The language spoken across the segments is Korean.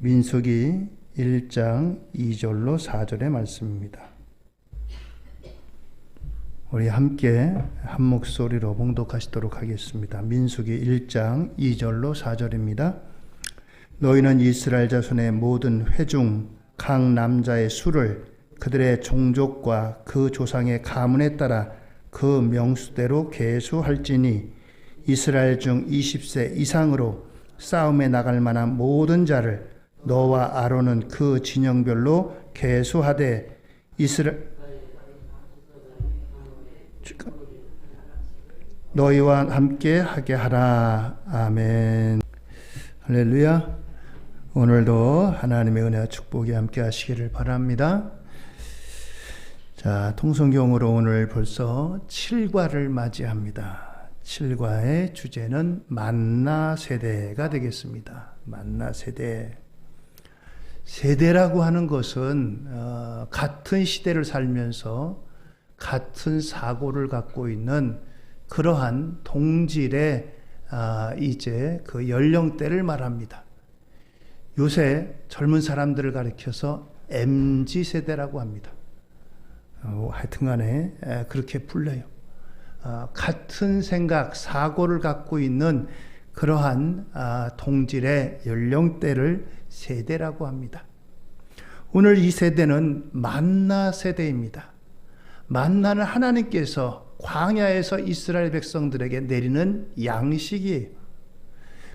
민수기 1장 2절로 4절의 말씀입니다. 우리 함께 한 목소리로 봉독하시도록 하겠습니다. 민수기 1장 2절로 4절입니다. 너희는 이스라엘 자손의 모든 회중 각 남자의 수를 그들의 종족과 그 조상의 가문에 따라 그 명수대로 계수할지니 이스라엘 중 20세 이상으로 싸움에 나갈 만한 모든 자를 너와 아론은 그 진영별로 계수하되 너희와 함께 하게 하라. 아멘. 할렐루야. 오늘도 하나님의 은혜와 축복이 함께 하시기를 바랍니다. 자, 통성경으로 오늘 벌써 7과를 맞이합니다. 7과의 주제는 만나 세대가 되겠습니다. 만나 세대. 세대라고 하는 것은 같은 시대를 살면서 같은 사고를 갖고 있는 그러한 동질의 이제 그 연령대를 말합니다. 요새 젊은 사람들을 가리켜서 MZ세대라고 합니다. 하여튼간에 그렇게 불려요. 같은 생각, 사고를 갖고 있는 그러한 동질의 연령대를 세대라고 합니다. 오늘 이 세대는 만나 세대입니다. 만나는 하나님께서 광야에서 이스라엘 백성들에게 내리는 양식이에요.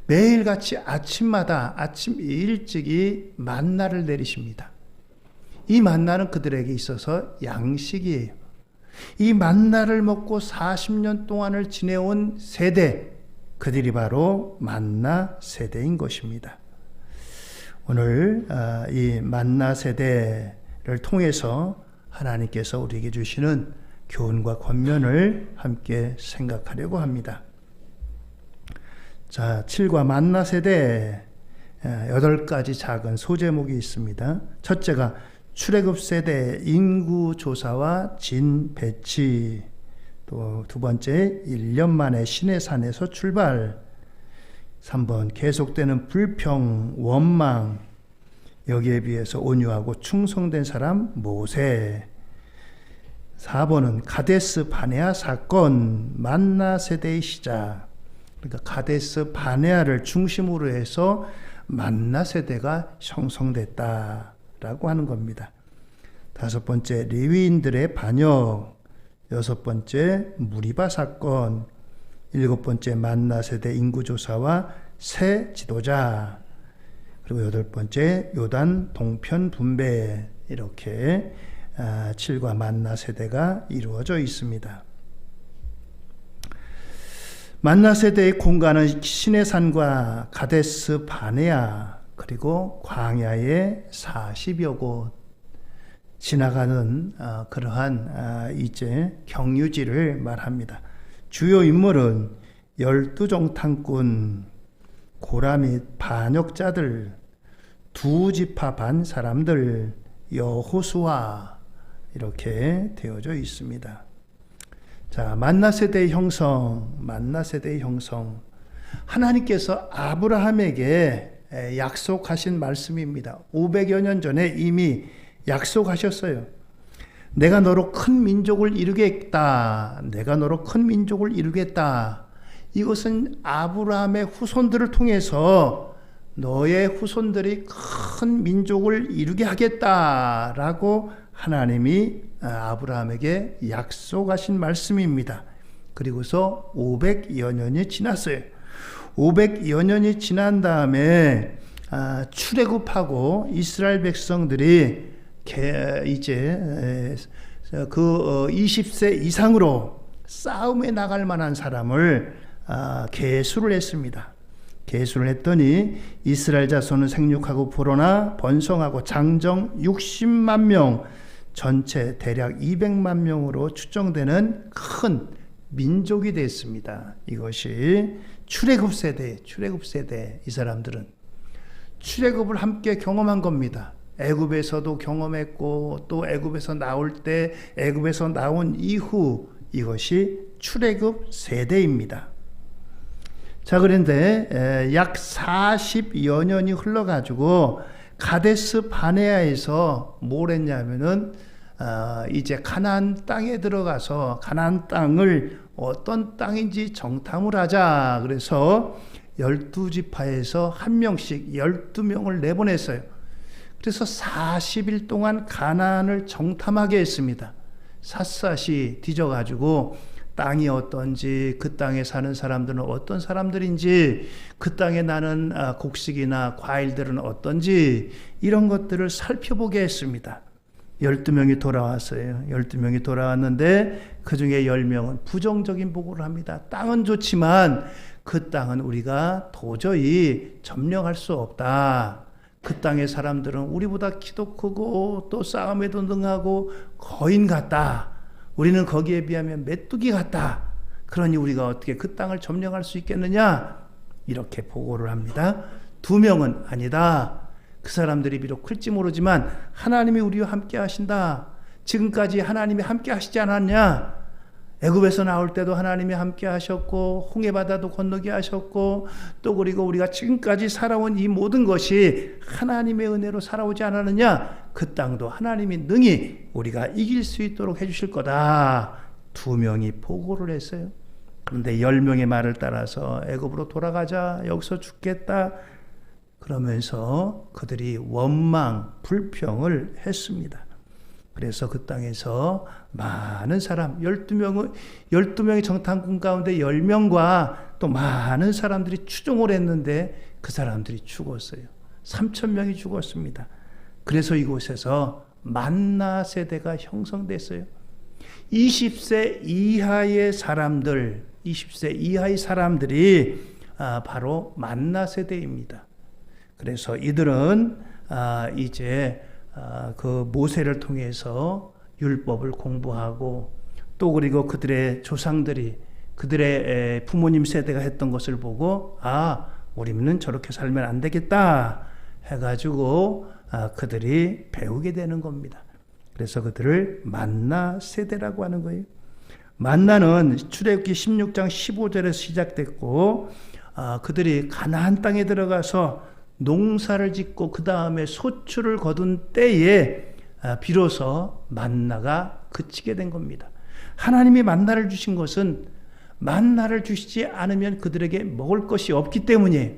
매일같이 아침마다 아침 일찍이 만나를 내리십니다. 이 만나는 그들에게 있어서 양식이에요. 이 만나를 먹고 40년 동안을 지내온 세대, 그들이 바로 만나 세대인 것입니다. 오늘 이 만나 세대를 통해서 하나님께서 우리에게 주시는 교훈과 권면을 함께 생각하려고 합니다. 자, 7과 만나 세대 8가지 작은 소제목이 있습니다. 첫째가 출애굽 세대 인구 조사와 진 배치, 또 두 번째 1년 만에 시내산에서 출발, 3번 계속되는 불평, 원망, 여기에 비해서 온유하고 충성된 사람 모세, 4번은 가데스 바네아 사건, 만나 세대의 시작. 그러니까 가데스 바네아를 중심으로 해서 만나 세대가 형성됐다라고 하는 겁니다. 5번째 레위인들의 반역, 6번째 무리바 사건, 7번째 만나 세대 인구조사와 새 지도자, 그리고 8번째 요단 동편 분배, 이렇게 7과 만나 세대가 이루어져 있습니다. 만나 세대의 공간은 시내산과 가데스 바네아, 그리고 광야의 40여 곳 지나가는 그러한 이제 경유지를 말합니다. 주요 인물은 12정탐꾼, 고라 및 반역자들, 두 지파 반 사람들, 여호수아, 이렇게 되어져 있습니다. 자, 만나 세대의 형성, 만나 세대의 형성. 하나님께서 아브라함에게 약속하신 말씀입니다. 500여 년 전에 이미 약속하셨어요. 내가 너로 큰 민족을 이루겠다. 내가 너로 큰 민족을 이루겠다. 이것은 아브라함의 후손들을 통해서 너의 후손들이 큰 민족을 이루게 하겠다라고 하나님이 아브라함에게 약속하신 말씀입니다. 그리고서 500여 년이 지났어요. 500여 년이 지난 다음에 출애굽하고 이스라엘 백성들이 이제 그 20세 이상으로 싸움에 나갈 만한 사람을 계수를 했습니다. 계수를 했더니 이스라엘 자손은 생육하고 불어나 번성하고 장정 60만 명, 전체 대략 200만 명으로 추정되는 큰 민족이 됐습니다. 이것이 출애굽 세대, 이 사람들은 출애굽을 함께 경험한 겁니다. 애굽에서도 경험했고, 또 애굽에서 나올 때, 애굽에서 나온 이후, 이것이 출애굽 세대입니다. 자, 그런데 약 40여 년이 흘러가지고 가데스 바네아에서 뭘 했냐면은 이제 가나안 땅에 들어가서 가나안 땅을 어떤 땅인지 정탐을 하자. 그래서 12지파에서 한 명씩 12명을 내보냈어요. 그래서 40일 동안 가나안을 정탐하게 했습니다. 샅샅이 뒤져가지고 땅이 어떤지, 그 땅에 사는 사람들은 어떤 사람들인지, 그 땅에 나는 곡식이나 과일들은 어떤지, 이런 것들을 살펴보게 했습니다. 12명이 돌아왔어요. 12명이 돌아왔는데 그 중에 10명은 부정적인 보고를 합니다. 땅은 좋지만 그 땅은 우리가 도저히 점령할 수 없다. 그 땅의 사람들은 우리보다 키도 크고 또 싸움에도 능하고 거인 같다. 우리는 거기에 비하면 메뚜기 같다. 그러니 우리가 어떻게 그 땅을 점령할 수 있겠느냐? 이렇게 보고를 합니다. 2명은 아니다. 그 사람들이 비록 클지 모르지만 하나님이 우리와 함께 하신다. 지금까지 하나님이 함께 하시지 않았냐? 애굽에서 나올 때도 하나님이 함께 하셨고 홍해 바다도 건너게 하셨고 또 그리고 우리가 지금까지 살아온 이 모든 것이 하나님의 은혜로 살아오지 않았느냐? 그 땅도 하나님이 능히 우리가 이길 수 있도록 해주실 거다. 2명이 보고를 했어요. 그런데 10명의 말을 따라서 애굽으로 돌아가자. 여기서 죽겠다. 그러면서 그들이 원망, 불평을 했습니다. 그래서 그 땅에서 많은 사람, 12명의 정탐꾼 가운데 10명과 또 많은 사람들이 추종을 했는데 그 사람들이 죽었어요. 3,000명이 죽었습니다. 그래서 이곳에서 만나 세대가 형성됐어요. 20세 이하의 사람들, 20세 이하의 사람들이 바로 만나 세대입니다. 그래서 이들은 이제 그 모세를 통해서 율법을 공부하고 또 그리고 그들의 조상들이 그들의 부모님 세대가 했던 것을 보고 우리는 저렇게 살면 안 되겠다 해가지고 그들이 배우게 되는 겁니다. 그래서 그들을 만나 세대라고 하는 거예요. 만나는 출애굽기 16장 15절에서 시작됐고 그들이 가나안 땅에 들어가서 농사를 짓고 그 다음에 소출을 거둔 때에 비로소 만나가 그치게 된 겁니다. 하나님이 만나를 주신 것은 만나를 주시지 않으면 그들에게 먹을 것이 없기 때문이에요.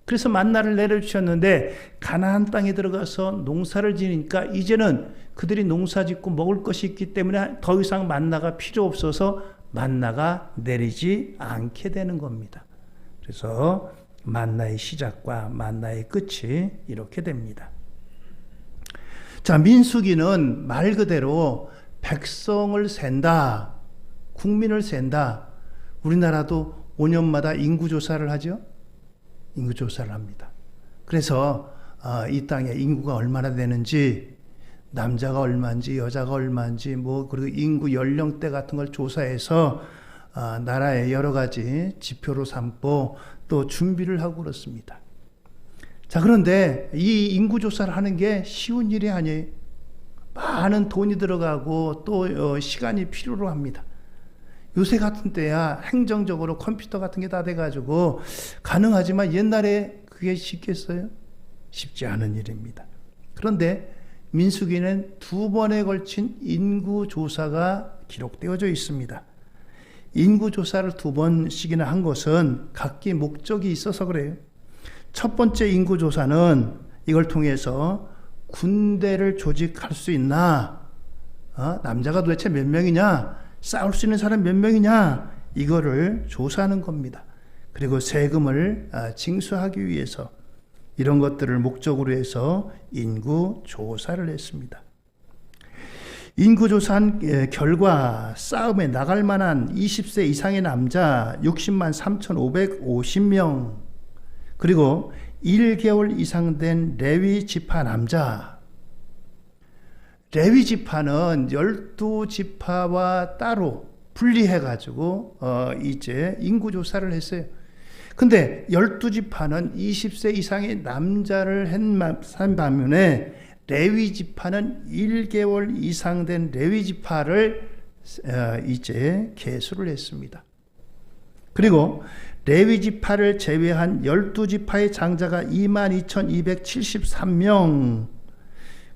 그래서 만나를 내려주셨는데 가나안 땅에 들어가서 농사를 지니까 이제는 그들이 농사 짓고 먹을 것이 있기 때문에 더 이상 만나가 필요 없어서 만나가 내리지 않게 되는 겁니다. 그래서 만나의 시작과 만나의 끝이 이렇게 됩니다. 자, 민수기는 말 그대로 백성을 센다, 국민을 센다. 우리나라도 5년마다 인구조사를 하죠. 인구조사를 합니다. 그래서 이 땅에 인구가 얼마나 되는지, 남자가 얼마인지 여자가 얼마인지 그리고 인구 연령대 같은 걸 조사해서 나라의 여러 가지 지표로 삼고 또 준비를 하고 그렇습니다. 자, 그런데 이 인구조사를 하는 게 쉬운 일이 아니에요. 많은 돈이 들어가고 또 시간이 필요로 합니다. 요새 같은 때야 행정적으로 컴퓨터 같은 게 다 돼가지고 가능하지만 옛날에 그게 쉽겠어요? 쉽지 않은 일입니다. 그런데 민수기는 2번에 걸친 인구조사가 기록되어져 있습니다. 인구조사를 2번씩이나 한 것은 각기 목적이 있어서 그래요. 첫 번째 인구조사는 이걸 통해서 군대를 조직할 수 있나? 남자가 도대체 몇 명이냐? 싸울 수 있는 사람 몇 명이냐? 이거를 조사하는 겁니다. 그리고 세금을 징수하기 위해서 이런 것들을 목적으로 해서 인구조사를 했습니다. 인구조사한 결과 싸움에 나갈 만한 20세 이상의 남자 60만 3,550명, 그리고 1개월 이상 된 레위 지파 남자. 레위 지파는 12지파와 따로 분리해가지고 이제 인구조사를 했어요. 근데 12지파는 20세 이상의 남자를 한 반면에 레위 지파는 1개월 이상 된 레위 지파를 이제 계수를 했습니다. 그리고 레위 지파를 제외한 12지파의 장자가 22,273명.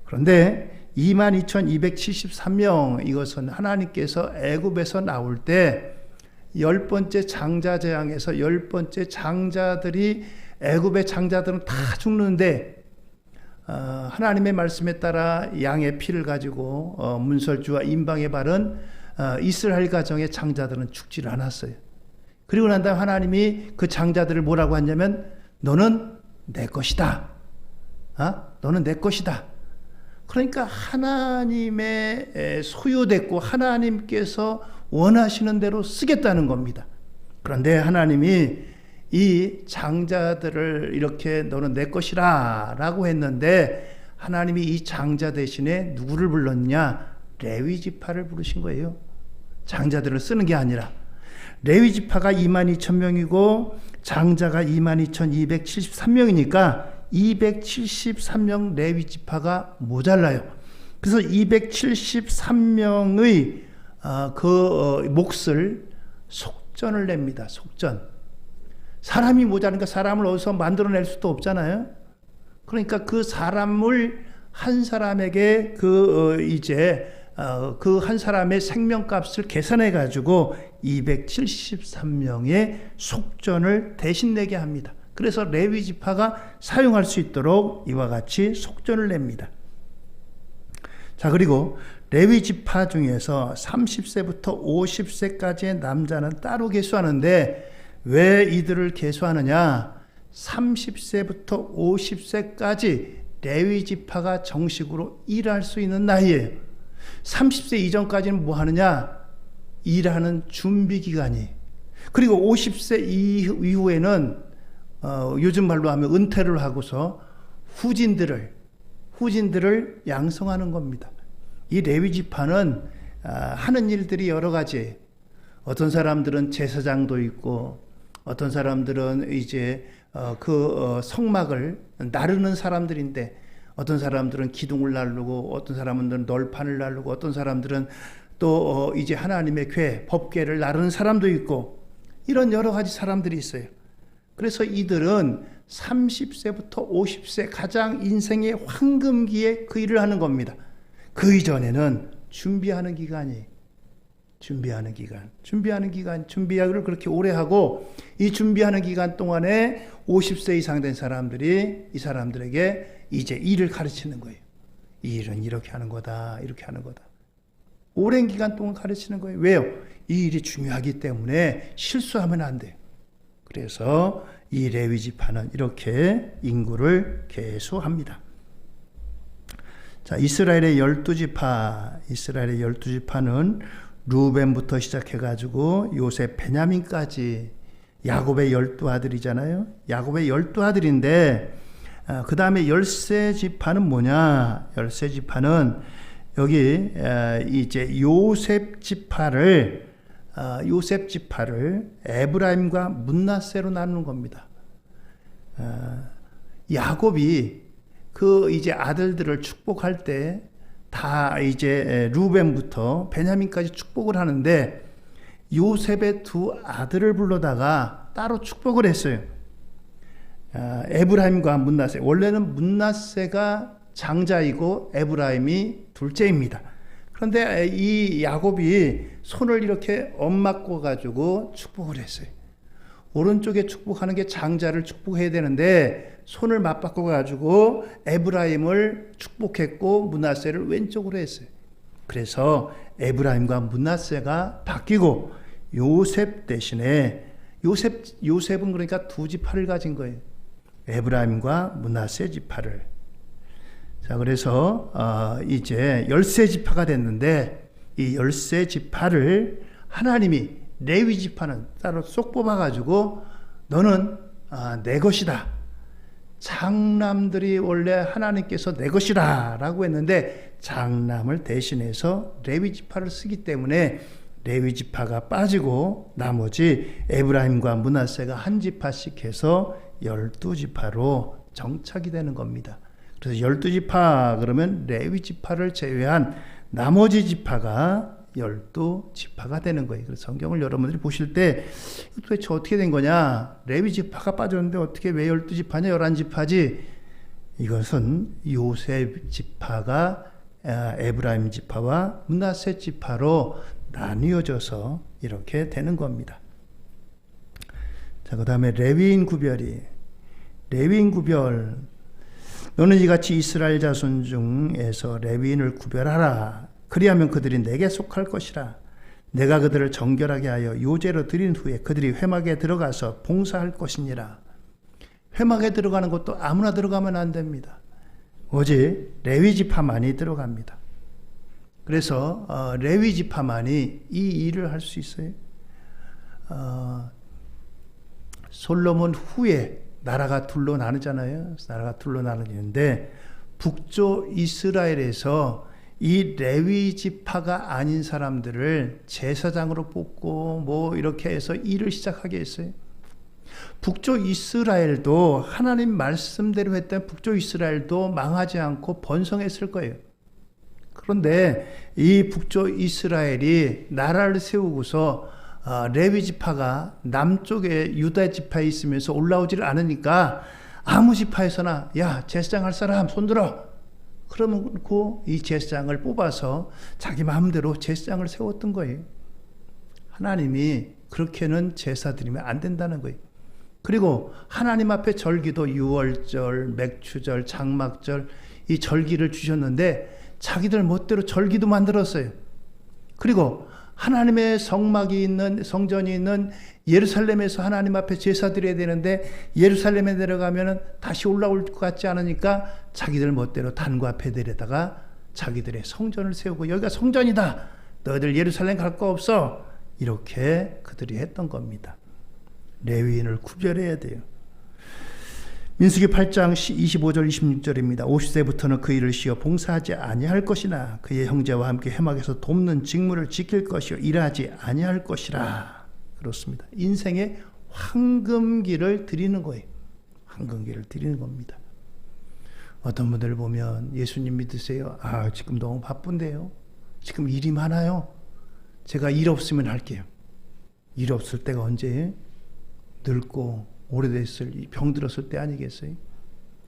그런데 22,273명, 이것은 하나님께서 애굽에서 나올 때 10번째 장자 재앙에서 10번째 장자들이, 애굽의 장자들은 다 죽는데 하나님의 말씀에 따라 양의 피를 가지고 문설주와 임방에 바른 이스라엘 가정의 장자들은 죽지를 않았어요. 그리고 난 다음 하나님이 그 장자들을 뭐라고 하냐면 너는 내 것이다. 너는 내 것이다. 그러니까 하나님의 소유됐고 하나님께서 원하시는 대로 쓰겠다는 겁니다. 그런데 하나님이 이 장자들을 이렇게 너는 내 것이라 라고 했는데 하나님이 이 장자 대신에 누구를 불렀냐? 레위 지파를 부르신 거예요. 장자들을 쓰는 게 아니라. 레위 지파가 22,000명이고 장자가 22,273명이니까 273명 레위 지파가 모자라요. 그래서 273명의 몫을 속전을 냅니다. 속전. 사람이 모자라니까 사람을 어디서 만들어낼 수도 없잖아요. 그러니까 그 사람을 한 사람에게 그 한 사람의 생명값을 계산해 가지고 273명의 속전을 대신 내게 합니다. 그래서 레위 지파가 사용할 수 있도록 이와 같이 속전을 냅니다. 자, 그리고 레위 지파 중에서 30세부터 50세까지의 남자는 따로 계수하는데 왜 이들을 계수하느냐? 30세부터 50세까지 레위 지파가 정식으로 일할 수 있는 나이예요. 30세 이전까지는 뭐 하느냐? 일하는 준비 기간이. 그리고 50세 이후에는 요즘 말로 하면 은퇴를 하고서 후진들을 양성하는 겁니다. 이 레위 지파는 하는 일들이 여러 가지. 어떤 사람들은 제사장도 있고, 어떤 사람들은 이제 성막을 나르는 사람들인데, 어떤 사람들은 기둥을 나르고, 어떤 사람들은 널판을 나르고, 어떤 사람들은 또 이제 하나님의 궤, 법궤를 나르는 사람도 있고, 이런 여러 가지 사람들이 있어요. 그래서 이들은 30세부터 50세 가장 인생의 황금기에 그 일을 하는 겁니다. 그 이전에는 준비하는 기간을 그렇게 오래 하고, 이 준비하는 기간 동안에 50세 이상 된 사람들이 이 사람들에게 이제 일을 가르치는 거예요. 이 일은 이렇게 하는 거다, 이렇게 하는 거다. 오랜 기간 동안 가르치는 거예요. 왜요? 이 일이 중요하기 때문에 실수하면 안 돼요. 그래서 이 레위 지파는 이렇게 인구를 계수합니다. 자, 이스라엘의 12지파는 루벤부터 시작해가지고 요셉, 베냐민까지 야곱의 12아들이잖아요. 야곱의 12아들인데 그 다음에 열세 지파는 뭐냐? 열세 지파는 여기 이제 요셉 지파를 에브라임과 므낫세로 나누는 겁니다. 야곱이 그 이제 아들들을 축복할 때 다 이제 루벤부터 베냐민까지 축복을 하는데 요셉의 두 아들을 불러다가 따로 축복을 했어요. 에브라임과 므낫세. 원래는 므낫세가 장자이고 에브라임이 둘째입니다. 그런데 이 야곱이 손을 이렇게 엇맞고 가지고 축복을 했어요. 오른쪽에 축복하는 게 장자를 축복해야 되는데 손을 맞바꿔 가지고 에브라임을 축복했고 므낫세를 왼쪽으로 했어요. 그래서 에브라임과 므낫세가 바뀌고 요셉 대신에 요셉은 그러니까 두 지파를 가진 거예요. 에브라임과 므낫세 지파를. 자, 그래서 이제 열세 지파가 됐는데 이 열세 지파를 하나님이 레위 지파는 따로 쏙 뽑아가지고 너는 내 것이다. 장남들이 원래 하나님께서 내 것이라 라고 했는데 장남을 대신해서 레위 지파를 쓰기 때문에 레위 지파가 빠지고 나머지 에브라임과 므낫세가 한 지파씩 해서 12지파로 정착이 되는 겁니다. 그래서 12지파 그러면 레위 지파를 제외한 나머지 지파가 12지파가 되는 거예요. 그래서 성경을 여러분들이 보실 때 도대체 어떻게 된 거냐? 레위 지파가 빠졌는데 어떻게 왜 12지파냐? 11지파지? 이것은 요셉 지파가 에브라임 지파와 므낫세 지파로 나뉘어져서 이렇게 되는 겁니다. 자, 그 다음에 레위인 구별. 너는 이같이 이스라엘 자손 중에서 레위인을 구별하라. 그리하면 그들이 내게 속할 것이라. 내가 그들을 정결하게 하여 요제로 드린 후에 그들이 회막에 들어가서 봉사할 것이니라. 회막에 들어가는 것도 아무나 들어가면 안 됩니다. 오직 레위 지파만이 들어갑니다. 그래서 레위 지파만이 이 일을 할 수 있어요. 솔로몬 후에 나라가 둘로 나누잖아요. 나라가 둘로 나누는데 북쪽 이스라엘에서 이 레위 지파가 아닌 사람들을 제사장으로 뽑고 뭐 이렇게 해서 일을 시작하게 했어요. 북쪽 이스라엘도 하나님 말씀대로 했던 북쪽 이스라엘도 망하지 않고 번성했을 거예요. 그런데 이 북쪽 이스라엘이 나라를 세우고서 레위 지파가 남쪽에 유다 지파에 있으면서 올라오지를 않으니까 아무 지파에서나 야, 제사장 할 사람 손들어. 그러면 이 제사장을 뽑아서 자기 마음대로 제사장을 세웠던 거예요. 하나님이 그렇게는 제사 드리면 안 된다는 거예요. 그리고 하나님 앞에 절기도 유월절, 맥추절, 장막절 이 절기를 주셨는데 자기들 멋대로 절기도 만들었어요. 그리고 하나님의 성막이 있는 성전이 있는 예루살렘에서 하나님 앞에 제사 드려야 되는데 예루살렘에 내려가면 다시 올라올 것 같지 않으니까 자기들 멋대로 단과 베델에다가 자기들의 성전을 세우고 여기가 성전이다. 너희들 예루살렘 갈 거 없어. 이렇게 그들이 했던 겁니다. 레위인을 구별해야 돼요. 민수기 8장 25절 26절입니다. 50세부터는 그 일을 쉬어 봉사하지 아니할 것이나 그의 형제와 함께 회막에서 돕는 직무를 지킬 것이요 일하지 아니할 것이라. 그렇습니다. 인생의 황금기를 드리는 거예요. 황금기를 드리는 겁니다. 어떤 분들 보면 예수님 믿으세요. 아, 지금 너무 바쁜데요. 지금 일이 많아요. 제가 일 없으면 할게요. 일 없을 때가 언제? 늙고 오래됐을 병들었을 때 아니겠어요?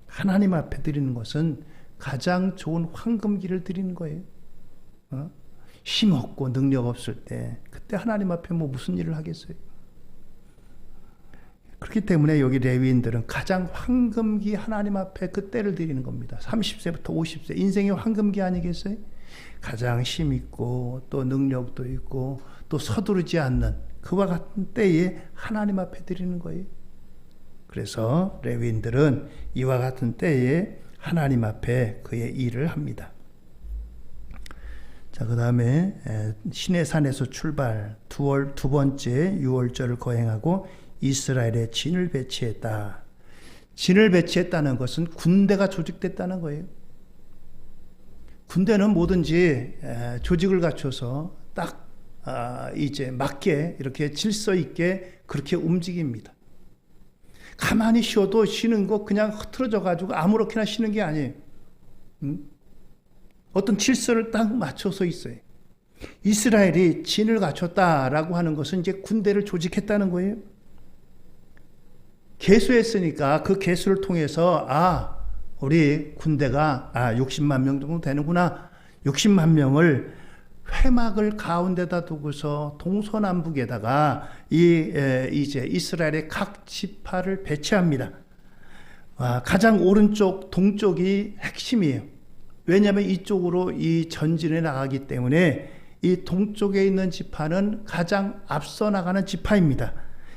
하나님 앞에 드리는 것은 가장 좋은 황금기를 드리는 거예요. 힘 없고 능력 없을 때 그때 하나님 앞에 뭐 무슨 일을 하겠어요? 그렇기 때문에 여기 레위인들은 가장 황금기 하나님 앞에 그때를 드리는 겁니다. 30세부터 50세 인생의 황금기 아니겠어요? 가장 힘 있고 또 능력도 있고 또 서두르지 않는 그와 같은 때에 하나님 앞에 드리는 거예요. 그래서 레위인들은 이와 같은 때에 하나님 앞에 그의 일을 합니다. 자, 그 다음에 시내산에서 출발 두 번째 유월절을 거행하고 이스라엘에 진을 배치했다. 진을 배치했다는 것은 군대가 조직됐다는 거예요. 군대는 뭐든지 조직을 갖춰서 딱 이제 맞게 이렇게 질서 있게 그렇게 움직입니다. 가만히 쉬어도 쉬는 거 그냥 흐트러져 가지고 아무렇게나 쉬는 게 아니에요. 어떤 질서를 딱 맞춰서 있어요. 이스라엘이 진을 갖췄다라고 하는 것은 이제 군대를 조직했다는 거예요. 계수했으니까 그 계수를 통해서 우리 군대가 60만 명 정도 되는구나. 60만 명을 회막을 가운데다 두고서 동서남북에다가 이제 이스라엘의 각 지파를 배치합니다. 가장 오른쪽 동쪽이 핵심이에요. 왜냐하면 이쪽으로 이 전진에 나가기 때문에 이 동쪽에 있는 지파는 가장 앞서 나가는 지파입니다.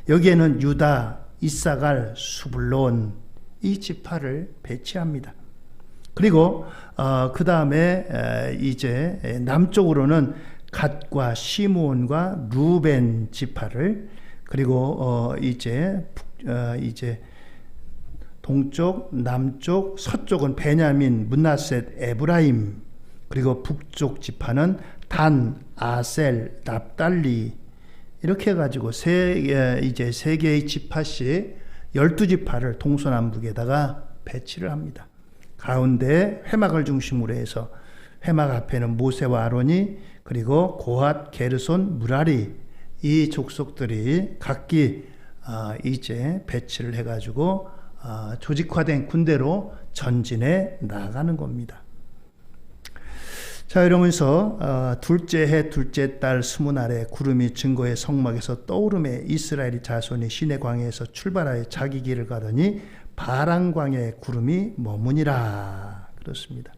여기에는 유다, 이사갈, 수불론 이 지파를 배치합니다. 그리고 그 다음에 이제 남쪽으로는 갓과 시므온과 루벤 지파를 그리고 이제 동쪽, 남쪽, 서쪽은 베냐민, 므낫셋, 에브라임 그리고 북쪽 지파는 단, 아셀, 납달리 이렇게 해가지고 세 개의 지파씩 12지파를 동서남북에다가 배치를 합니다. 가운데 회막을 중심으로 해서 회막 앞에는 모세와 아론이 그리고 고핫, 게르손, 무라리 이 족속들이 각기 이제 배치를 해가지고 조직화된 군대로 전진해 나가는 겁니다. 자, 이러면서 둘째 해 둘째 달 스무날에 구름이 증거의 성막에서 떠오르매 이스라엘의 자손이 시내 광야에서 출발하여 자기 길을 가더니 바란 광야에 구름이 머무니라. 그렇습니다.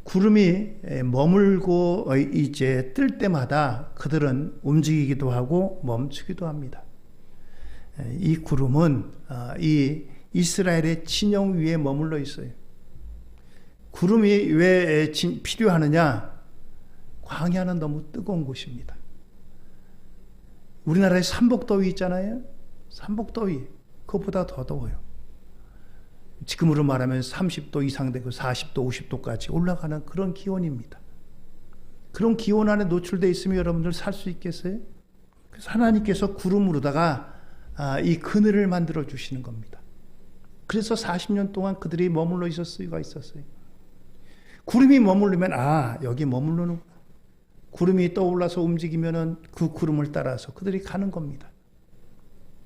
구름이 머물고 이제 뜰 때마다 그들은 움직이기도 하고 멈추기도 합니다. 이 구름은 이 이스라엘의 진영 위에 머물러 있어요. 구름이 왜 필요하느냐? 광야는 너무 뜨거운 곳입니다. 우리나라에 삼복더위 있잖아요. 삼복더위 그것보다 더 더워요. 지금으로 말하면 30도 이상 되고 40도, 50도까지 올라가는 그런 기온입니다. 그런 기온 안에 노출되어 있으면 여러분들 살 수 있겠어요? 그래서 하나님께서 구름으로다가 이 그늘을 만들어 주시는 겁니다. 그래서 40년 동안 그들이 머물러 있을 수가 있었어요. 구름이 머무르면 여기 머무르는 구름이 떠올라서 움직이면은 그 구름을 따라서 그들이 가는 겁니다.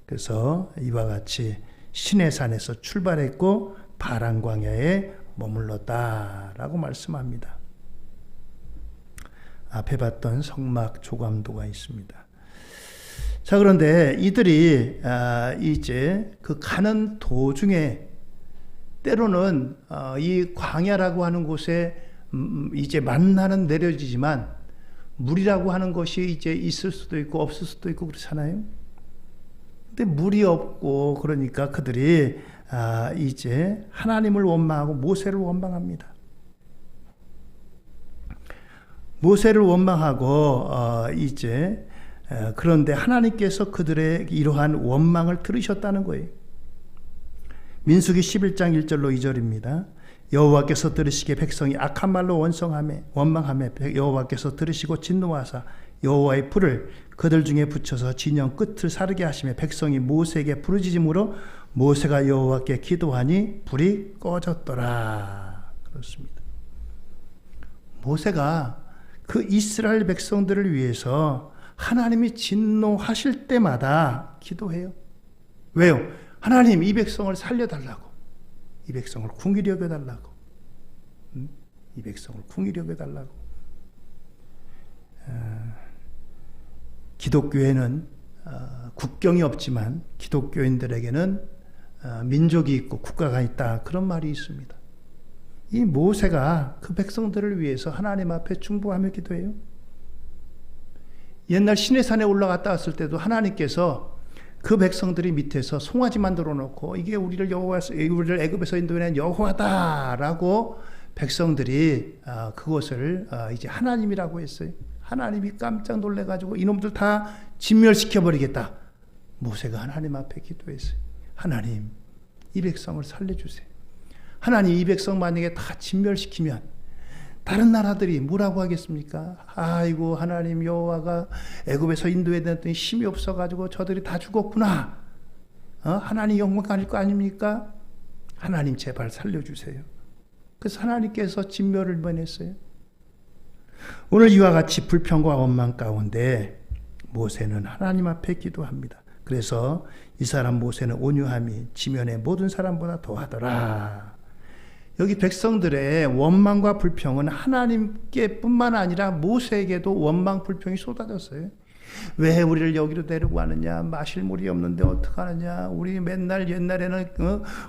그래서 이와 같이 시내산에서 출발했고 바란 광야에 머물렀다라고 말씀합니다. 앞에 봤던 성막 조감도가 있습니다. 자, 그런데 이들이 이제 그 가는 도중에 때로는 이 광야라고 하는 곳에 이제 만나는 내려지지만 물이라고 하는 것이 이제 있을 수도 있고 없을 수도 있고 그렇잖아요. 근데 물이 없고 그러니까 그들이 이제 하나님을 원망하고 모세를 원망합니다. 모세를 원망하고 이제 그런데 하나님께서 그들의 이러한 원망을 들으셨다는 거예요. 민수기 11장 1절로 2절입니다. 여호와께서 들으시기에 백성이 악한 말로 원망하며 여호와께서 들으시고 진노하사 여호와의 불을 그들 중에 붙여서 진영 끝을 사르게 하시며 백성이 모세에게 부르짖음으로 모세가 여호와께 기도하니 불이 꺼졌더라. 그렇습니다. 모세가 그 이스라엘 백성들을 위해서 하나님이 진노하실 때마다 기도해요. 왜요? 하나님 이 백성을 살려달라고, 이 백성을 궁일히 여겨달라고, 이 백성을 궁일히 여겨달라고. 기독교에는 국경이 없지만 기독교인들에게는 민족이 있고 국가가 있다, 그런 말이 있습니다. 이 모세가 그 백성들을 위해서 하나님 앞에 중보하며 기도해요. 옛날 시내산에 올라갔다 왔을 때도 하나님께서 그 백성들이 밑에서 송아지 만들어 놓고 이게 우리를 애굽에서 인도해낸 여호와다라고 백성들이 그것을 이제 하나님이라고 했어요. 하나님이 깜짝 놀래가지고 이놈들 다 진멸시켜 버리겠다. 모세가 하나님 앞에 기도했어요. 하나님, 이 백성을 살려주세요. 하나님, 이 백성 만약에 다 진멸시키면 다른 나라들이 뭐라고 하겠습니까? 아이고, 하나님 여호와가 애굽에서 인도해냈더니 힘이 없어가지고 저들이 다 죽었구나. 하나님 영광 아닐 거 아닙니까? 하나님 제발 살려주세요. 그래서 하나님께서 진멸을 면했어요. 오늘 이와 같이 불평과 원망 가운데 모세는 하나님 앞에 기도합니다. 그래서 이 사람 모세는 온유함이 지면의 모든 사람보다 더하더라. 여기 백성들의 원망과 불평은 하나님께 뿐만 아니라 모세에게도 원망, 불평이 쏟아졌어요. 왜 우리를 여기로 데리고 가느냐? 마실 물이 없는데 어떡하느냐? 우리 맨날 옛날에는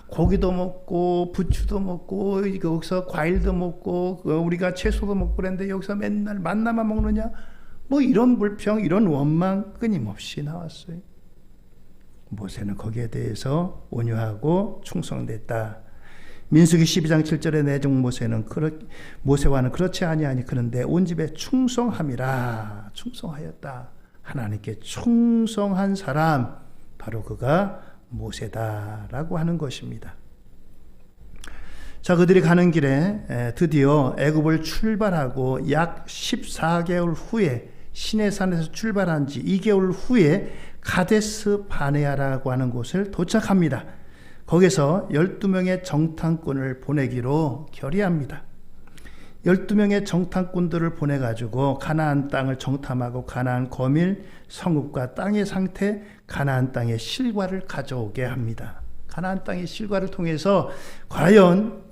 고기도 먹고 부추도 먹고 여기서 과일도 먹고 우리가 채소도 먹고 그랬는데 여기서 맨날 만나만 먹느냐? 뭐 이런 불평, 이런 원망 끊임없이 나왔어요. 모세는 거기에 대해서 온유하고 충성됐다. 민수기 12장 7절의 내종 모세와는 그렇지 아니하니 그런데 온 집에 충성함이라. 충성하였다. 하나님께 충성한 사람, 바로 그가 모세다라고 하는 것입니다. 자, 그들이 가는 길에 드디어 애굽을 출발하고 약 14개월 후에 시내산에서 출발한 지 2개월 후에 가데스 바네아라고 하는 곳을 도착합니다. 거기서 12명의 정탐꾼을 보내기로 결의합니다. 12명의 정탐꾼들을 보내가지고 가나안 땅을 정탐하고 가나안 거밀 성읍과 땅의 상태, 가나안 땅의 실과를 가져오게 합니다. 가나안 땅의 실과를 통해서 과연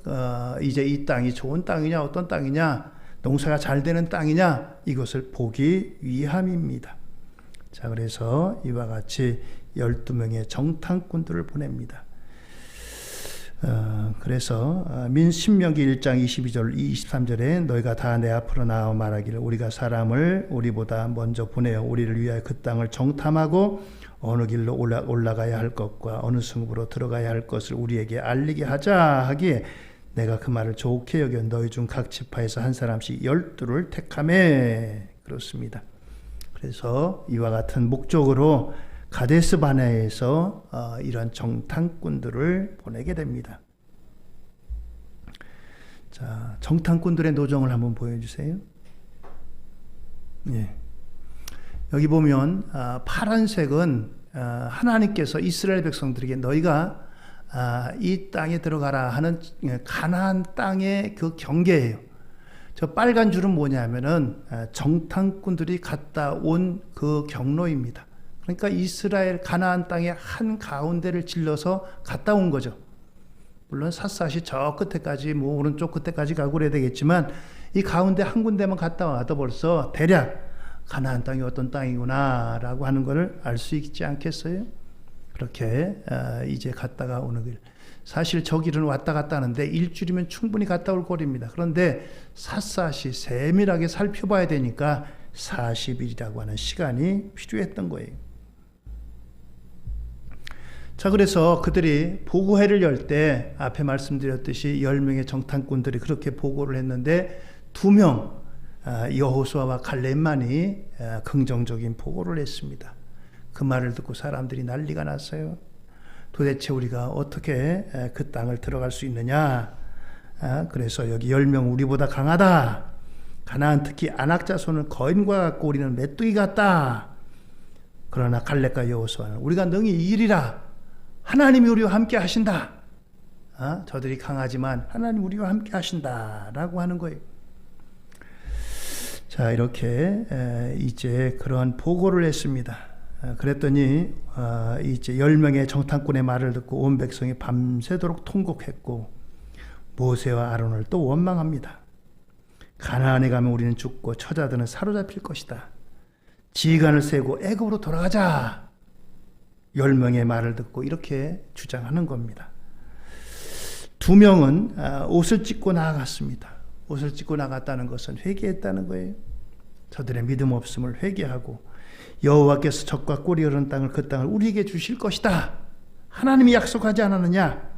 이제 이 땅이 좋은 땅이냐, 어떤 땅이냐, 농사가 잘 되는 땅이냐, 이것을 보기 위함입니다. 자, 그래서 이와 같이 12명의 정탐꾼들을 보냅니다. 그래서 신명기 1장 22절 23절에 너희가 다 내 앞으로 나와 말하기를 우리가 사람을 우리보다 먼저 보내어 우리를 위하여 그 땅을 정탐하고 어느 길로 올라가야 할 것과 어느 성읍으로 들어가야 할 것을 우리에게 알리게 하자 하기에 내가 그 말을 좋게 여겨 너희 중 각 지파에서 한 사람씩 12를 택하매. 그렇습니다. 그래서 이와 같은 목적으로 가데스 바네아에서 이런 정탐꾼들을 보내게 됩니다. 자, 정탐꾼들의 노정을 한번 보여주세요. 예. 여기 보면 파란색은 하나님께서 이스라엘 백성들에게 너희가 이 땅에 들어가라 하는 가나안 땅의 그 경계예요. 저 빨간 줄은 뭐냐면은 정탐꾼들이 갔다 온 그 경로입니다. 그러니까 이스라엘 가나안 땅의 한 가운데를 질러서 갔다 온 거죠. 물론 샅샅이 저 끝에까지 뭐 오른쪽 끝에까지 가고 그래야 되겠지만 이 가운데 한 군데만 갔다 와도 벌써 대략 가나안 땅이 어떤 땅이구나 라고 하는 것을 알 수 있지 않겠어요? 그렇게 이제 갔다가 오는 길. 사실 저 길은 왔다 갔다 하는데 일주일이면 충분히 갔다 올 거리입니다. 그런데 샅샅이 세밀하게 살펴봐야 되니까 40일이라고 하는 시간이 필요했던 거예요. 자, 그래서 그들이 보고회를 열 때 앞에 말씀드렸듯이 10명의 정탐꾼들이 그렇게 보고를 했는데 2명 여호수아와 갈렙만이 긍정적인 보고를 했습니다. 그 말을 듣고 사람들이 난리가 났어요. 도대체 우리가 어떻게 그 땅을 들어갈 수 있느냐. 그래서 여기 10명 우리보다 강하다. 가나안 특히 아낙 자손은 거인과 같고 우리는 메뚜기 같다. 그러나 갈렙과 여호수아는 우리가 능히 이기리라. 하나님이 우리와 함께 하신다. 저들이 강하지만 하나님 우리와 함께 하신다 라고 하는 거예요. 자, 이렇게 이제 그러한 보고를 했습니다. 그랬더니 이제 10명의 정탐꾼의 말을 듣고 온 백성이 밤새도록 통곡했고 모세와 아론을 또 원망합니다. 가나안에 가면 우리는 죽고 처자들은 사로잡힐 것이다. 지휘관을 세고 애굽으로 돌아가자. 10명의 말을 듣고 이렇게 주장하는 겁니다. 2명은 옷을 찢고 나아갔습니다. 옷을 찢고 나갔다는 것은 회개했다는 거예요. 저들의 믿음 없음을 회개하고 여호와께서 적과 꿀이 흐르는 땅을 그 땅을 우리에게 주실 것이다. 하나님이 약속하지 않았느냐.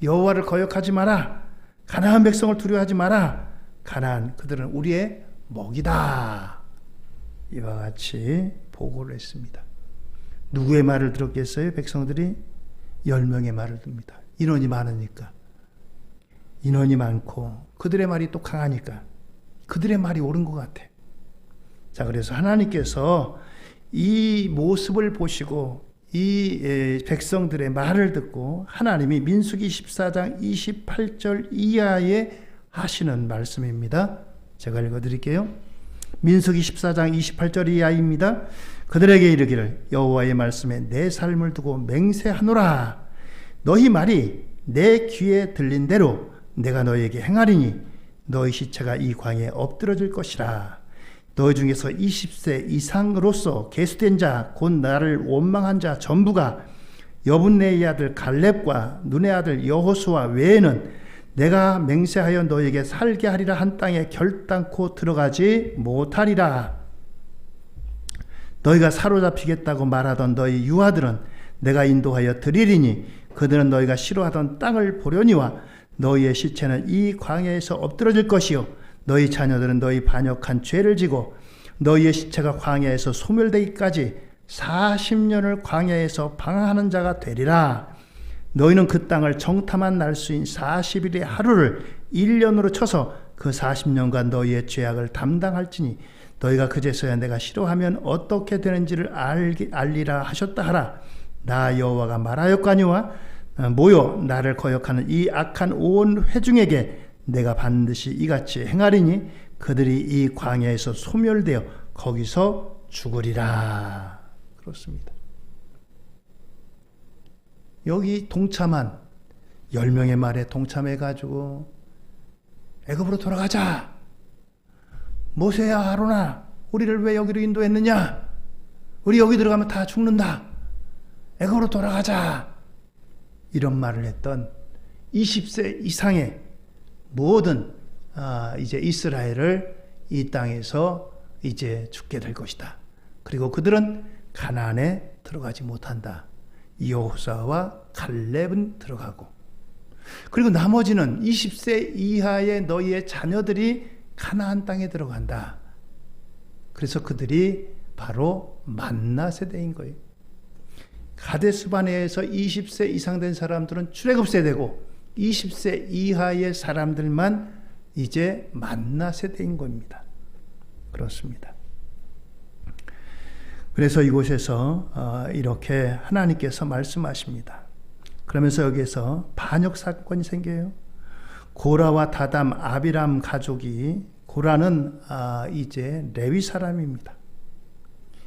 여호와를 거역하지 마라. 가나안 백성을 두려워하지 마라. 가나안 그들은 우리의 먹이다. 이와 같이 보고를 했습니다. 누구의 말을 들었겠어요? 백성들이 10명의 말을 듭니다. 인원이 많으니까. 인원이 많고 그들의 말이 또 강하니까 그들의 말이 옳은 것 같아. 자, 그래서 하나님께서 이 모습을 보시고 이 백성들의 말을 듣고 하나님이 민수기 14장 28절 이하에 하시는 말씀입니다. 제가 읽어드릴게요. 민수기 14장 28절 이하입니다. 그들에게 이르기를 여호와의 말씀에 내 삶을 두고 맹세하노라. 너희 말이 내 귀에 들린 대로 내가 너희에게 행하리니 너희 시체가 이 광야에 엎드러질 것이라. 너희 중에서 20세 이상으로서 계수된 자 곧 나를 원망한 자 전부가 여분네의 아들 갈렙과 눈의 아들 여호수아 외에는 내가 맹세하여 너희에게 살게 하리라 한 땅에 결단코 들어가지 못하리라. 너희가 사로잡히겠다고 말하던 너희 유아들은 내가 인도하여 드리리니 그들은 너희가 싫어하던 땅을 보려니와 너희의 시체는 이 광야에서 엎드러질 것이요 너희 자녀들은 너희 반역한 죄를 지고 너희의 시체가 광야에서 소멸되기까지 40년을 광야에서 방황하는 자가 되리라. 너희는 그 땅을 정탐한 날수인 40일의 하루를 1년으로 쳐서 그 40년간 너희의 죄악을 담당할지니 너희가 그제서야 내가 싫어하면 어떻게 되는지를 알리라 하셨다 하라. 나 여호와가 말하였거니와 모여 나를 거역하는 이 악한 온 회중에게 내가 반드시 이같이 행하리니 그들이 이 광야에서 소멸되어 거기서 죽으리라. 그렇습니다. 여기 동참한 10명의 말에 동참해가지고 애굽으로 돌아가자. 모세야 아론아 우리를 왜 여기로 인도했느냐? 우리 여기 들어가면 다 죽는다. 애굽으로 돌아가자. 이런 말을 했던 20세 이상의 모든 이제 이스라엘을 이 땅에서 이제 죽게 될 것이다. 그리고 그들은 가나안에 들어가지 못한다. 여호수아와 갈렙은 들어가고, 그리고 나머지는 20세 이하의 너희의 자녀들이 가나안 땅에 들어간다. 그래서 그들이 바로 만나 세대인 거예요. 가데스 바네아에서 20세 이상 된 사람들은 출애굽 세대고 20세 이하의 사람들만 이제 만나 세대인 겁니다. 그렇습니다. 그래서 이곳에서 이렇게 하나님께서 말씀하십니다. 그러면서 여기에서 반역 사건이 생겨요. 고라와 다담, 아비람 가족이, 고라는 이제 레위 사람입니다.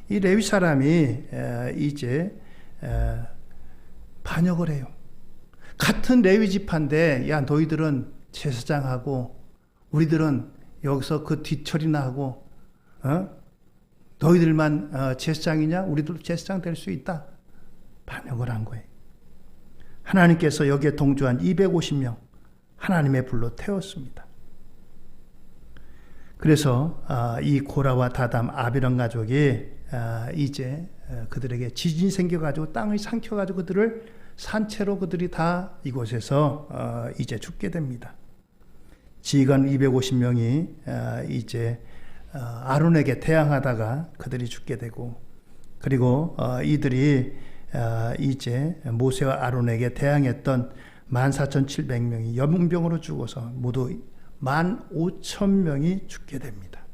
이 레위 사람이 이제 반역을 해요. 같은 레위 지파인데, 야 너희들은 제사장하고 우리들은 여기서 그 뒤처리나 하고, 너희들만 제사장이냐? 우리도 제사장 될 수 있다. 반역을 한 거예요. 하나님께서 여기에 동조한 250명 하나님의 불로 태웠습니다. 그래서 이 고라와 다담, 아비람 가족이 이제 그들에게 지진이 생겨가지고 땅을 삼켜가지고 그들을 산채로 그들이 다 이곳에서 이제 죽게 됩니다. 지휘관 250명이 이제 아론에게 대항하다가 그들이 죽게 되고, 그리고 이들이 이제 모세와 아론에게 대항했던 14,700명이 연문병으로 죽어서 모두 15,000명이 죽게 됩니다.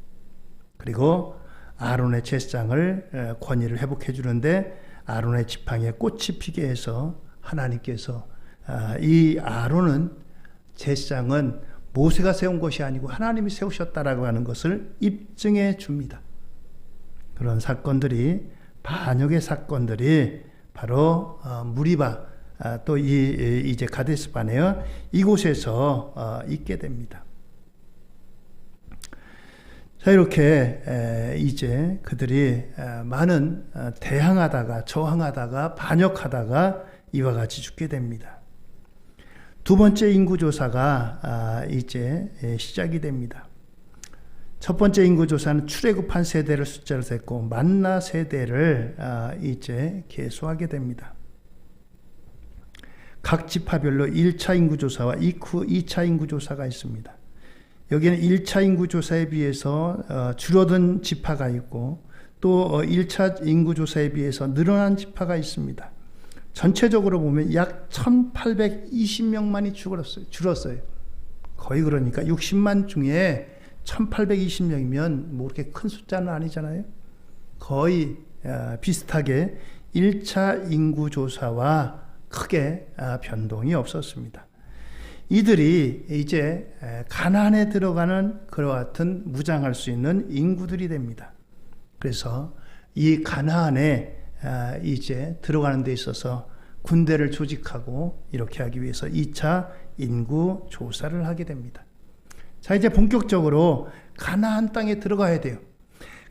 그리고 아론의 제사장을 권위를 회복해 주는데 아론의 지팡이에 꽃이 피게 해서 하나님께서 이 아론은, 제사장은 모세가 세운 것이 아니고 하나님이 세우셨다라고 하는 것을 입증해 줍니다. 그런 사건들이, 반역의 사건들이 바로 무리바, 또 이제 가데스 바네아 이곳에서 있게 됩니다. 자, 이렇게 이제 그들이 많은 대항하다가, 저항하다가, 반역하다가 이와 같이 죽게 됩니다. 두 번째 인구조사가 이제 시작이 됩니다. 첫 번째 인구조사는 출애굽한 세대를 숫자로 셌고, 만나 세대를 이제 계수하게 됩니다. 각 지파별로 1차 인구조사와 이후 2차 인구조사가 있습니다. 여기는 1차 인구조사에 비해서 줄어든 지파가 있고, 또 1차 인구조사에 비해서 늘어난 지파가 있습니다. 전체적으로 보면 약 1820명만이 줄었어요. 거의, 그러니까 60만 중에 1820명이면 뭐 그렇게 큰 숫자는 아니잖아요. 거의 비슷하게 1차 인구조사와 크게 변동이 없었습니다. 이들이 이제 가나안에 들어가는 그와 같은 무장할 수 있는 인구들이 됩니다. 그래서 이 가나안에 이제 들어가는 데 있어서 군대를 조직하고 이렇게 하기 위해서 2차 인구 조사를 하게 됩니다. 자, 이제 본격적으로 가나안 땅에 들어가야 돼요.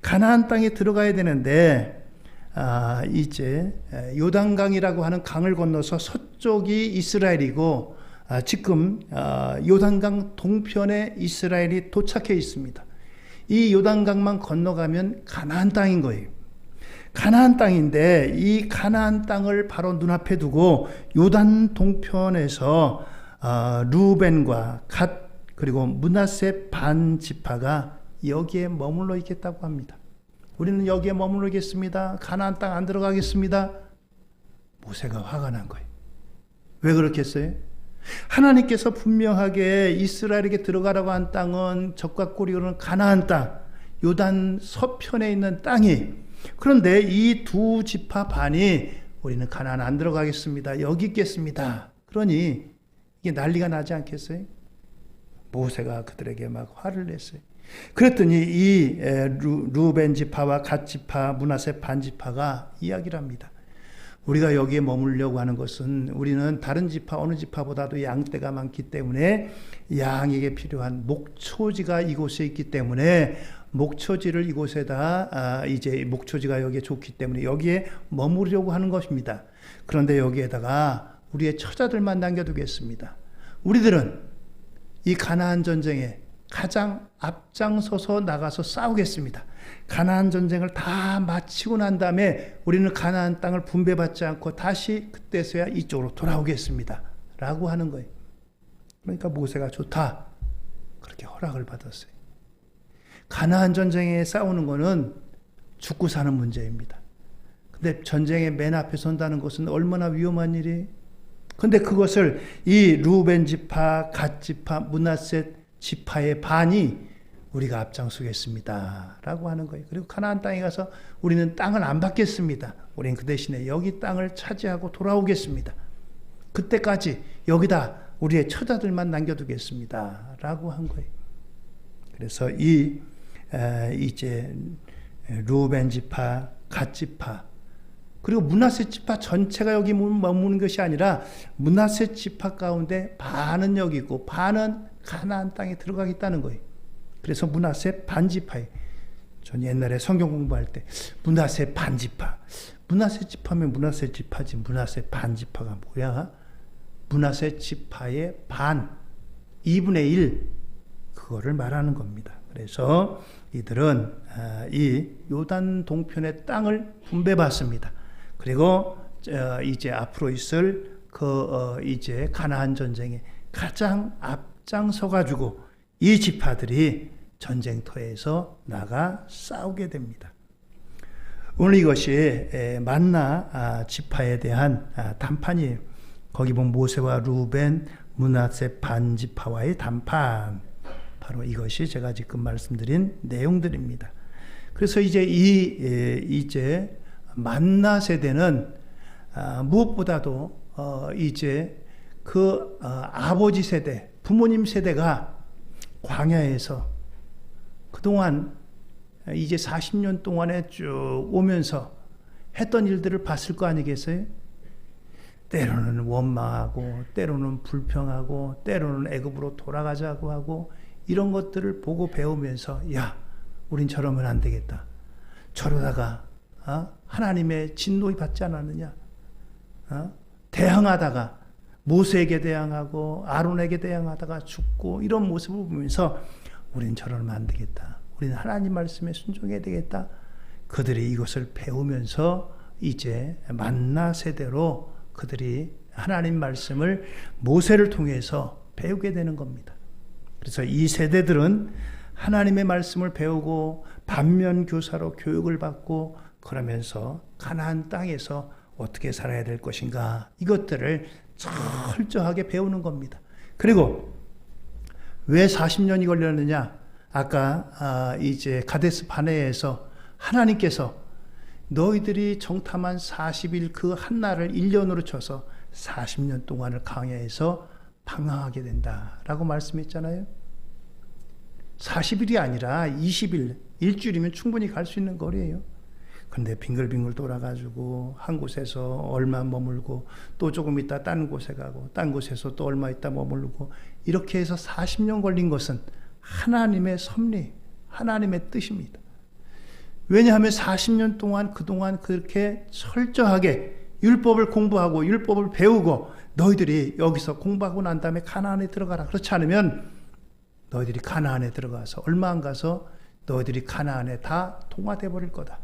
가나안 땅에 들어가야 되는데 이제 요단강이라고 하는 강을 건너서 서쪽이 이스라엘이고, 지금 요단강 동편에 이스라엘이 도착해 있습니다. 이 요단강만 건너가면 가나안 땅인 거예요. 가나안 땅인데, 이 가나안 땅을 바로 눈앞에 두고 요단 동편에서 루벤과 갓, 그리고 므낫세 반 지파가 여기에 머물러 있겠다고 합니다. 우리는 여기에 머무르겠습니다. 가나안 땅 안 들어가겠습니다. 모세가 화가 난 거예요. 왜 그렇겠어요? 하나님께서 분명하게 이스라엘에게 들어가라고 한 땅은 적과 꿀이 흐르는 가나안 땅, 요단 서편에 있는 땅이, 그런데 이 두 지파 반이 우리는 가나안 안 들어가겠습니다. 여기 있겠습니다. 그러니 이게 난리가 나지 않겠어요? 모세가 그들에게 막 화를 냈어요. 그랬더니 이 루벤 지파와 갓 지파, 므낫세 반 지파가 이야기를 합니다. 우리가 여기에 머물려고 하는 것은 우리는 다른 지파 어느 지파보다도 양떼가 많기 때문에 양에게 필요한 목초지가 이곳에 있기 때문에 목초지를 이곳에다 이제 목초지가 여기에 좋기 때문에 여기에 머무르려고 하는 것입니다. 그런데 여기에다가 우리의 처자들만 남겨두겠습니다. 우리들은 이 가나안 전쟁에 가장 앞장서서 나가서 싸우겠습니다. 가나안 전쟁을 다 마치고 난 다음에 우리는 가나안 땅을 분배받지 않고 다시 그때서야 이쪽으로 돌아오겠습니다. 라고 하는 거예요. 그러니까 모세가 좋다. 그렇게 허락을 받았어요. 가나안 전쟁에 싸우는 것은 죽고 사는 문제입니다. 근데 전쟁의 맨 앞에 선다는 것은 얼마나 위험한 일이에요. 근데 그것을 이 루벤 지파, 갓 지파, 므낫세 지파의 반이 우리가 앞장서겠습니다. 라고 하는 거예요. 그리고 가나안 땅에 가서 우리는 땅을 안 받겠습니다. 우리는 그 대신에 여기 땅을 차지하고 돌아오겠습니다. 그때까지 여기다 우리의 처자들만 남겨두겠습니다. 라고 한 거예요. 그래서 이제 루벤 지파, 갓 지파, 그리고 므낫세 지파 전체가 여기 머무는 것이 아니라 므낫세 지파 가운데 반은 여기 있고 반은 가나안 땅에 들어가겠다는 거예요. 그래서 므낫세 반 지파에, 전 옛날에 성경 공부할 때 므낫세 반 지파, 므낫세 지파면 므낫세 지파지 므낫세 반 지파가 뭐야? 므낫세 지파의 반, 2분의 1, 그거를 말하는 겁니다. 그래서 이들은 이 요단 동편의 땅을 분배받습니다. 그리고 이제 앞으로 있을 이제 가나안 전쟁에 가장 앞장서 가지고 이 지파들이 전쟁터에서 나가 싸우게 됩니다. 오늘 이것이 만나 지파에 대한 담판이에요. 거기 보면 모세와 루벤, 므낫세 반 지파와의 담판, 바로 이것이 제가 지금 말씀드린 내용들입니다. 그래서 이제 이제 만나 세대는 무엇보다도 이제 그 아버지 세대, 부모님 세대가 광야에서 그동안 이제 40년 동안에 쭉 오면서 했던 일들을 봤을 거 아니겠어요? 때로는 원망하고, 때로는 불평하고, 때로는 애굽으로 돌아가자고 하고, 이런 것들을 보고 배우면서 야, 우린 저러면 안 되겠다. 저러다가 하나님의 진노를 받지 않았느냐? 대항하다가 모세에게 대항하고 아론에게 대항하다가 죽고 이런 모습을 보면서 우린 저러면 안 되겠다. 우리는 하나님 말씀에 순종해야 되겠다. 그들이 이것을 배우면서 이제 만나 세대로 그들이 하나님 말씀을 모세를 통해서 배우게 되는 겁니다. 그래서 이 세대들은 하나님의 말씀을 배우고 반면 교사로 교육을 받고 그러면서 가나안 땅에서 어떻게 살아야 될 것인가 이것들을 철저하게 배우는 겁니다. 그리고 왜 40년이 걸렸느냐? 아까 이제 가데스 바네에서 하나님께서 너희들이 정탐한 40일 그 한 날을 1년으로 쳐서 40년 동안을 광야에서 방황하게 된다라고 말씀했잖아요. 40일이 아니라 20일, 일주일이면 충분히 갈 수 있는 거리예요. 근데 빙글빙글 돌아가지고 한 곳에서 얼마 머물고 또 조금 있다 딴 곳에 가고 딴 곳에서 또 얼마 있다 머물고 이렇게 해서 40년 걸린 것은 하나님의 섭리, 하나님의 뜻입니다. 왜냐하면 40년 동안 그동안 그렇게 철저하게 율법을 공부하고 율법을 배우고 너희들이 여기서 공부하고 난 다음에 가나안에 들어가라. 그렇지 않으면 너희들이 가나안에 들어가서 얼마 안 가서 너희들이 가나안에 다 동화돼 버릴 거다.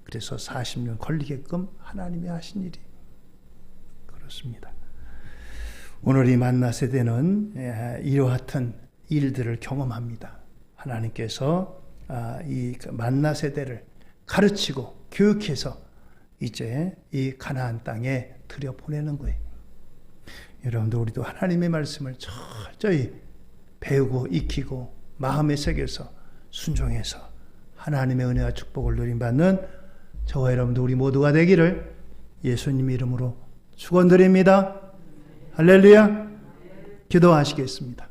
그래서 40년 걸리게끔 하나님이 하신 일이 그렇습니다. 오늘 이 만나 세대는 이러한 일들을 경험합니다. 하나님께서 이 만나 세대를 가르치고 교육해서 이제 이 가나안 땅에 들여보내는 거예요. 여러분들 우리도 하나님의 말씀을 철저히 배우고 익히고 마음에 새겨서 순종해서 하나님의 은혜와 축복을 누림받는 저와 여러분들 우리 모두가 되기를 예수님 이름으로 축원드립니다. 할렐루야. 기도하시겠습니다.